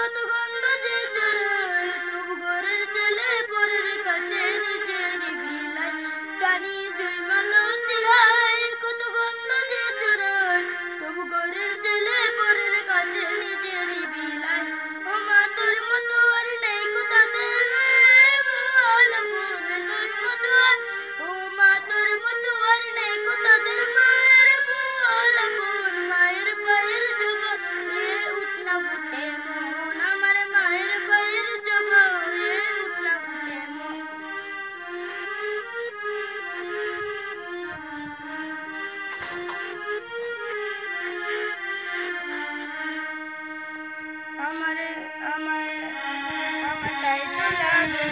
কত গন্ধ যে ছড়ায়, তবু ঘরের ছেলে পরের কাছে নিজেরই বিলাস, জানি জয় মালতী হায়। কত গন্ধ যে ছড়ায়, তবু ঘরের ছেলে পরের কাছে নিজেরই বিলাস। ও মা তোর মতো আর নেই কোথাদের বল বোন, তোর মতো আর, ও মা তোর মতো আর নেই কোথাদের মায়ের বল বোন। মায়ের পায়ের জবা এ উঠনা ফুটে মন, আমার মায়ের পায়ের জবা এ উঠনা ফুটে মন। আমারে আমারে আমার তাই তো লাগে।